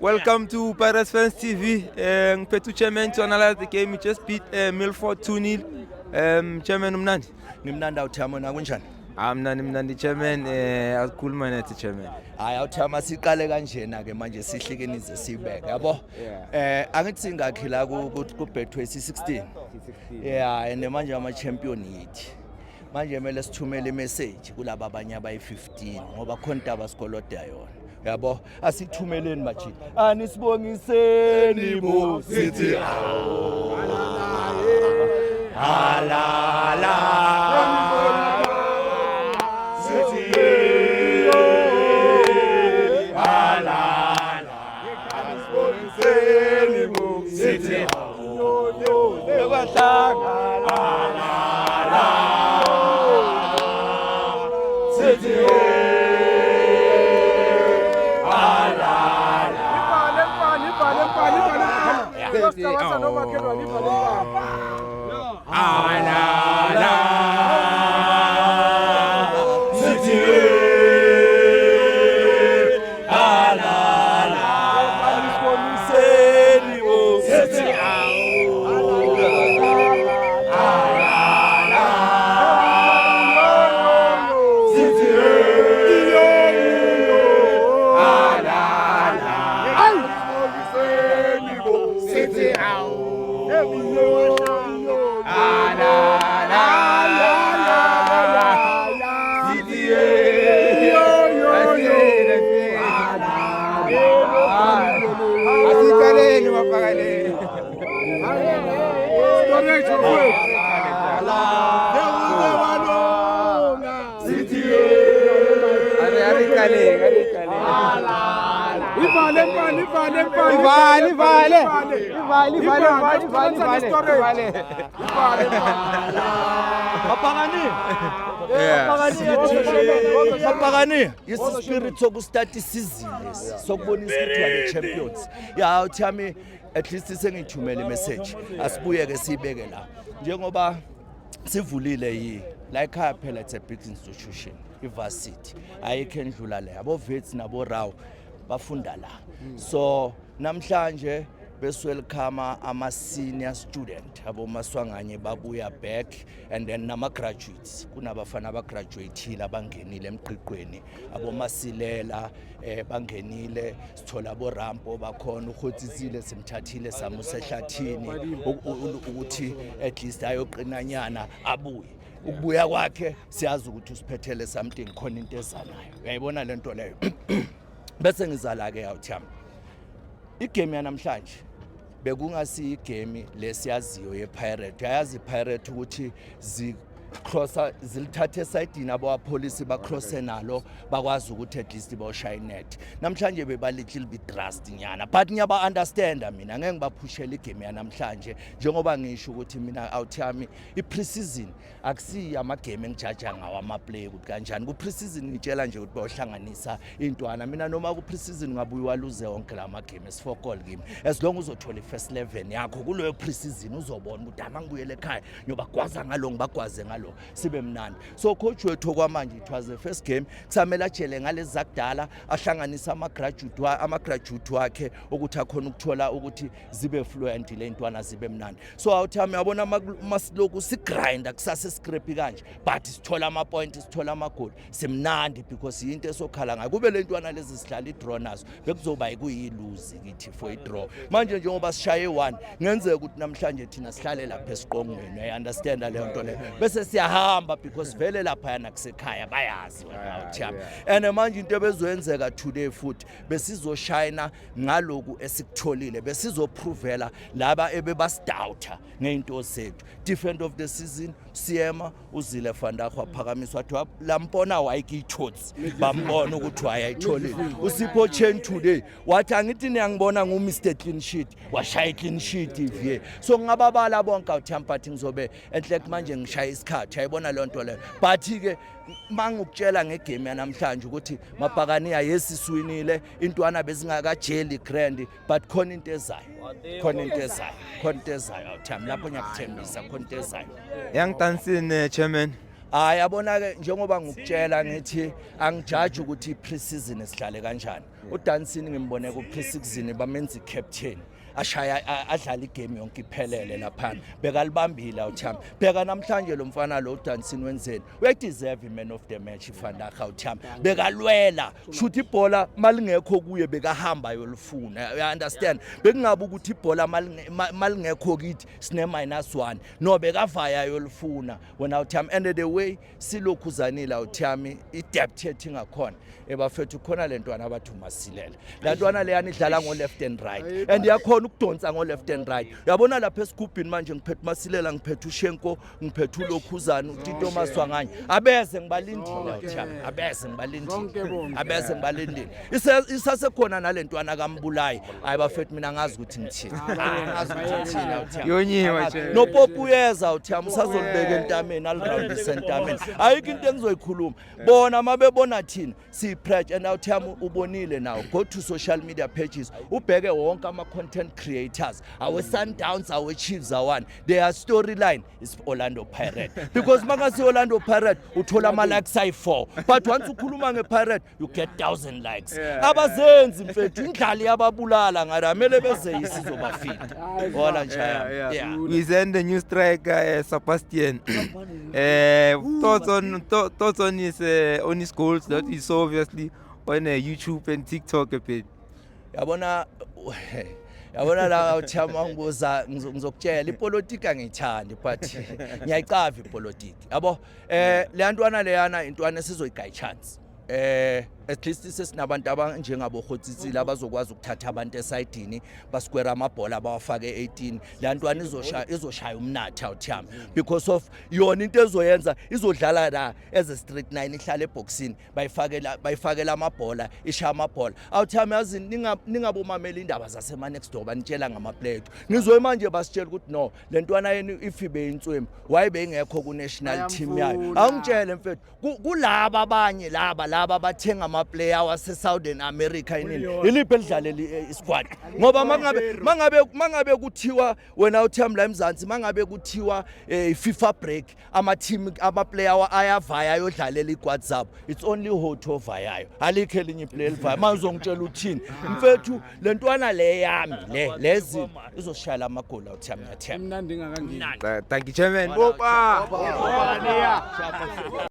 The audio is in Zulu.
Welcome to Pirates Fans TV. Ngiphethe chairman to analyze the game. We just beat Milford 2-0. Chairman umnandi. Ngimnandi awuthama na kunjani? Mnandi chairman asikhuluma nathi chairman. Hayi awuthama siqale kanjena ke manje sihlikenize sibeke yabo. Angithi singakhi la ku Betway 16. Yeah, and manje ama champion yithi. Manje kumele sithumele imessage kulabo abanye abayi15 ngoba khona intaba sikoloda yona. Yabo asithumeleni majini anisibongiseni bo sithi halala sithi halala anisibongiseni bo sithi ekwahlanga halala sithi Mapagani yesi spirit sokustart isizini sokubonisa ukuthi wale champions ya uthami at least sengithumela imessage asibuye ke sibeke la njengoba sivulile yi la ekhaya phela it's a big institution ivarsity ayikho endlula le abo vets nabo raw bafunda la so namhlanje best welcome ama senior student abo maswanganye babuya back and then nama graduates kunabafana aba graduateile abangenile emqiqweni abo masilela bangenile sithola abo rampo bakhona ukhothisile simthathile samusa ehlathini ukuthi at least ayoqinanyana abuye ukubuya kwakhe siyazi ukuthi usiphethele something khona into ezanayo uyayibona lento leyo bese ngizala ke awuthama igame yanamhlanje bekungasi igame lesiyaziyo yePirate yazi iPirate ukuthi zilithathe side abo apolice bacrosse nalo bakwazi ukuthi at least bawushaya net namhlanje beba little bit trust nyana but ngiyaba understand mina ngeke ngibaphushela igame yanamhlanje njengoba ngisho ukuthi mina awuthami ipreseason akusiya ama game engijaja ngawo ama play ukuthi kanjani ku preseason ngitshela nje ukuthi bawuhlanganisa intwana mina noma ku preseason ngabuyi waluze wonke la ma game es4 goal game as long uzothola ifirst 11 yakho kuloyo preseason uzobona ukuthi amangibuyele ekhaya ngiyobagwaza ngalo ngibagwaze ngalo sibe mnandi so coach wethu kwamanje it was the first game kusamela jele ngalezi zakudala ahlanganisa ama graduate wakhe ukuthi akhona ukuthola ukuthi zibe fluent le ntwana zibe mnandi so awuthami yabona masiloku sigrinder kusase scrappy kanje but sithola ama points sithola ama goal simnandi because into esokhala ngayo kube le ntwana lezi sihlala idraw nazo bekuzoba yikuyilose kithi for idraw manje njengoba sishaye 1 ngenzeka ukuthi namhlanje thina sihlale lapha esiqongweni I understand le nto le bese siyahamba because vele lapha yana kusekhaya bayazi awuthama and manje into ebezoyenzeka today futhi besizoshayina ngaloku esikutholile besizoprovela laba ebebasidoubter ngeinto zethu defend of the season Siema uzile Fandakho aphakamiswa wathi lampona wayikithotsi bambona ukuthi wayayitholile uSipho Chen today wathi angithi niyangibona nguMr Clean Sheet washaya clean sheet ivie so ngababala bonke awuthama but ngizobe enhle manje ngishaya isikhathi ayibona le nto le but ke mangukutshela ngegame yanamhlanje ukuthi Mapagani ayesiswinile intwana bezingakajeli grand but khona into ezayo khona into ezayo awuthama lapho ngiyakuthembisa khona into ezayo Young Tansin chairman hayi yabona ke njengoba ngikutshela ngithi angijudge ukuthi i-pre-season esidlale kanjani uDansini ngimbone ku-pre-season bamenza i-captain ashaya adlala igame yonke iphelele lapha bekalibambile uThami bheka namhlanje lo mfana lo uDansini wenzeni uyadeserve man of the match iFandaka uThami bekalwela shoot ibhola malingekho kuye bekahamba yolufuna you understand bekungabe ukuthi ibhola malingekho kithi sine -1 no bekavaya yolufuna wena uThami and the way silokhuzanile uThami i-depth yethu ngakhona ebafethu khona lentwana abathu masilela lantwana leyani idlala ngo left and right and yakhona ukudonsa ngo left and right uyabona lapha esigubhini manje ngiphethe masilela ngiphethe uShenko ngiphethe uLokhuzana uTito Maswanganye abeze ngibalindile uThami abeze ngibalindile isasekhona nalentwana kaMbulayi hayi bafethu mina ngazi ukuthi ngithini uThami yonyiwa nje no Popuyeza uThami usazolibeka entameni aliround isentameni ayikho into engizoyikhuluma bona mabebona thina si-preach and uThami ubonile now go to social media pages ubheke wonke ama-content creators our Sundowns our Chiefs one their storyline is Orlando Pirates because makasi Orlando Pirates uthola ama-likes ayi-4 but once ukhuluma nge-Pirate you get 1000 likes abazenzi mfethu indlali yababulala ngaramele bezeyisi izobafika wala njaya we send the new striker Sebastian thoughts on his goals that he saw obviously on YouTube and TikTok a bit yabona la uThami ngibuza ngizokutshela ipolitiki angiyithandi but ngiyayicava ipolitiki yabo le ntwana leyana intwana esizoyigaya chance at least sesinabantu abanjengabo Khotsitsile abazokwazi ukuthatha abantu esayidini basquare amabhola abawafake 18 la ntwana izoshaya umnatha uThami because of yona into ezoyenza izodlala la as a street 9 ihlala eboxini bayifakela amabhola ishaya amabhola uThami yazi ningabomamela indaba zasema next door banitshela ngama player ngizoye manje basitshela ukuthi no le ntwana yeni ifibe inswemi wayibe ingekho ku national team yayo awungitshele mfethu kulaba abanye laba bathenga ama-player wase Southern America iliphi elidlalela isquad ngoba mangabe kuthiwa wena uThami la eMzansi mangabe kuthiwa FIFA break ama-player ayavaya ayodlalela iquad zabo it's only Hotho vayayo alikho elinye iplayer elivaya mangizongitshela uthini mfethu le ntwana le yami lezi izoshaya amagoli uThami yathemba thank you chairman